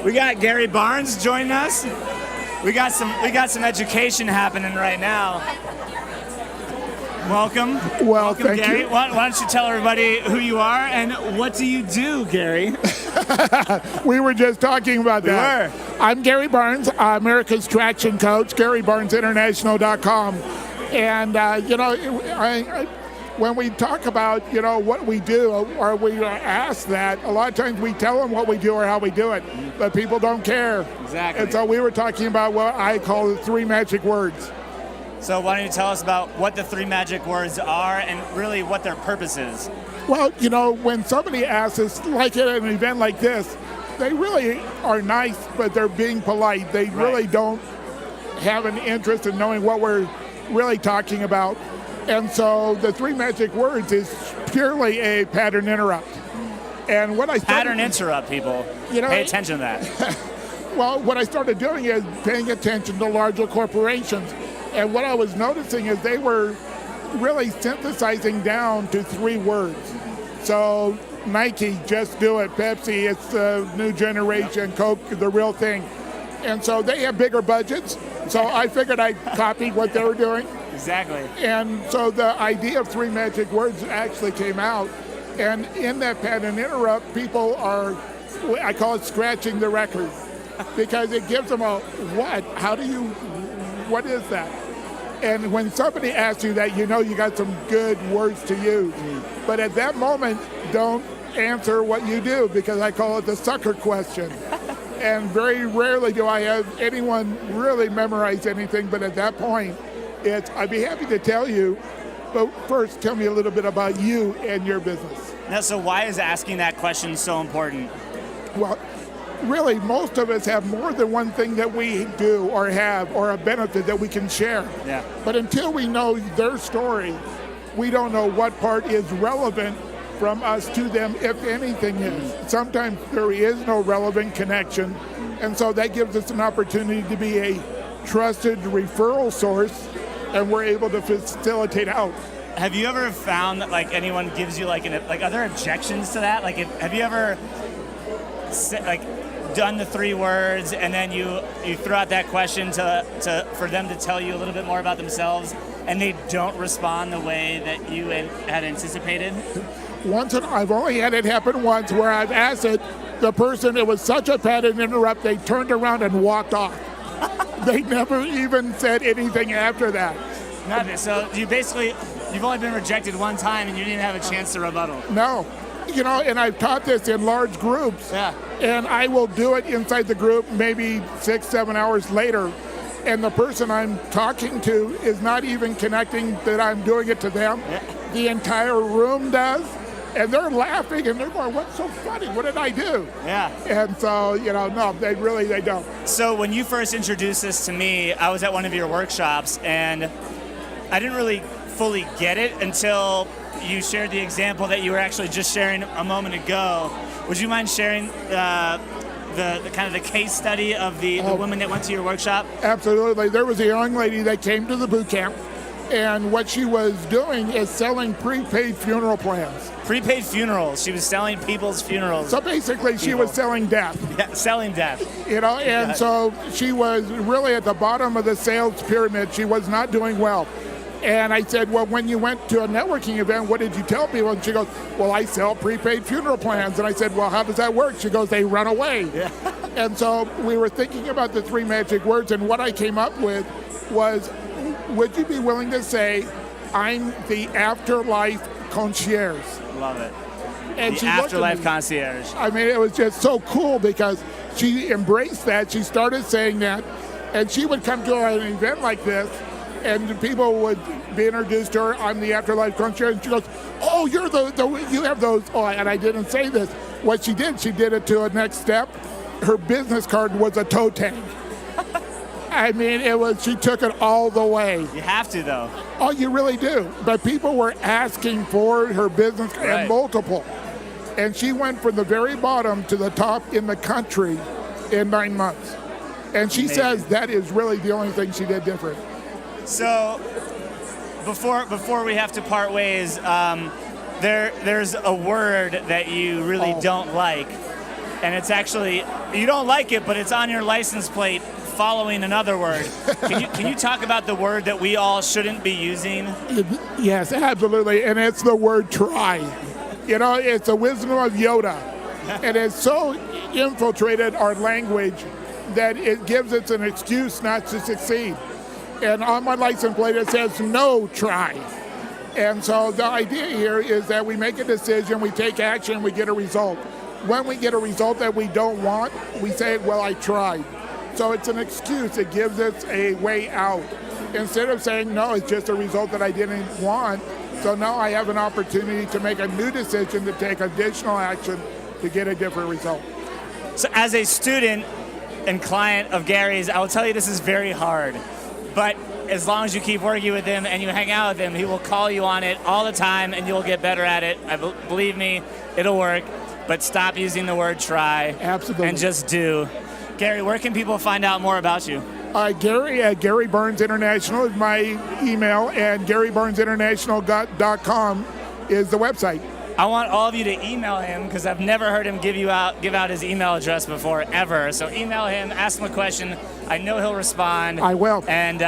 We got Gary Barnes joining us. We got some education happening right now. Welcome. Welcome, thank Gary. you. Why don't you tell everybody who you are and what do you do, Gary? We were just talking about that. We were. I'm Gary Barnes, America's Traction Coach, GaryBarnesInternational.com. And, when we talk about, what we do, or we are asked that, a lot of times we tell them what we do or how we do it, but people don't care. Exactly. And so we were talking about what I call the 3 magic words. So why don't you tell us about what the 3 magic words are and really what their purpose is? Well, when somebody asks us, like at an event like this, they really are nice, but they're being polite. They really don't have an interest in knowing what we're really talking about. And so the 3 magic words is purely a pattern interrupt. And what I started, pattern interrupt, people. Pay attention to that. Well, what I started doing is paying attention to larger corporations. And what I was noticing is they were really synthesizing down to 3 words. So Nike, just do it. Pepsi, it's the new generation. Coke, the real thing. And so they have bigger budgets. So I figured I'd copy what they were doing. Exactly. And so the idea of 3 magic words actually came out. And in that pattern interrupt, people are, I call it scratching the record. Because it gives them a, what is that? And when somebody asks you that, you got some good words to use. But at that moment, don't answer what you do, because I call it the sucker question. And very rarely do I have anyone really memorize anything, but at that point, I'd be happy to tell you, but first tell me a little bit about you and your business. Now, so why is asking that question so important? Well, really, most of us have more than one thing that we do or have or a benefit that we can share. Yeah. But until we know their story, we don't know what part is relevant from us to them, if anything is. Sometimes there is no relevant connection, and so that gives us an opportunity to be a trusted referral source, and we're able to facilitate out. Have you ever found that anyone gives you are there objections to that? Have you ever done the 3 words and then you throw out that question for them to tell you a little bit more about themselves, and they don't respond the way that you had anticipated? I've only had it happen once where I've asked it, the person, it was such a pattern interrupt, they turned around and walked off. They never even said anything after that. Nothing. So you've only been rejected one time and you didn't have a chance to rebuttal. No. And I've taught this in large groups. Yeah. And I will do it inside the group maybe 6-7 hours later. And the person I'm talking to is not even connecting that I'm doing it to them. Yeah. The entire room does. And they're laughing and they're going, what's so funny? What did I do? Yeah. And so, no, they don't. So when you first introduced this to me, I was at one of your workshops and I didn't really fully get it until you shared the example that you were actually just sharing a moment ago. Would you mind sharing the kind of the case study of the woman that went to your workshop? Absolutely. There was a young lady that came to the boot camp, and what she was doing is selling prepaid funeral plans. Prepaid funerals. She was selling people's funerals. So basically, she was selling death. Yeah, selling death. And so she was really at the bottom of the sales pyramid. She was not doing well. And I said, well, when you went to a networking event, what did you tell people? And she goes, well, I sell prepaid funeral plans. And I said, well, how does that work? She goes, they run away. Yeah. And so we were thinking about the 3 magic words, and what I came up with was, would you be willing to say, I'm the afterlife concierge? Love it. And the afterlife concierge. I mean, it was just so cool because she embraced that. She started saying that, and she would come to an event like this, and people would be introduced to her. I'm the afterlife concierge. And she goes, oh, you're you have those. Oh, and I didn't say this. What she did it to a next step. Her business card was a toe tag. I mean, she took it all the way. You have to, though. Oh, you really do. But people were asking for her business card, and multiple. And she went from the very bottom to the top in the country in 9 months. And she says that is really the only thing she did different. So before we have to part ways, there's a word that you really don't like. and it's actually, you don't like it, but it's on your license plate following another word. Can you talk about the word that we all shouldn't be using? Yes, absolutely, and it's the word try. You know, it's the wisdom of Yoda, and it's so infiltrated our language that it gives us an excuse not to succeed. And on my license plate it says no try. And so the idea here is that we make a decision, we take action, we get a result. When we get a result that we don't want, we say, well, I tried. So it's an excuse. It gives us a way out. Instead of saying, no, it's just a result that I didn't want. So now I have an opportunity to make a new decision to take additional action to get a different result. So as a student and client of Gary's, I will tell you this is very hard. But as long as you keep working with him and you hang out with him, he will call you on it all the time and you'll get better at it. Believe me, it'll work. But stop using the word try. Absolutely. And just do. Gary, where can people find out more about you? Gary at Gary Burns International is my email, and GaryBurnsInternational.com is the website. I want all of you to email him because I've never heard him give out his email address before, ever. So email him, ask him a question. I know he'll respond. I will. And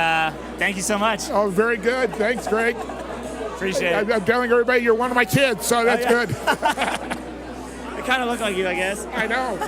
thank you so much. Oh, very good. Thanks, Greg. Appreciate it. I'm telling everybody you're one of my kids, so that's good. It kind of looked like you, I guess. I know.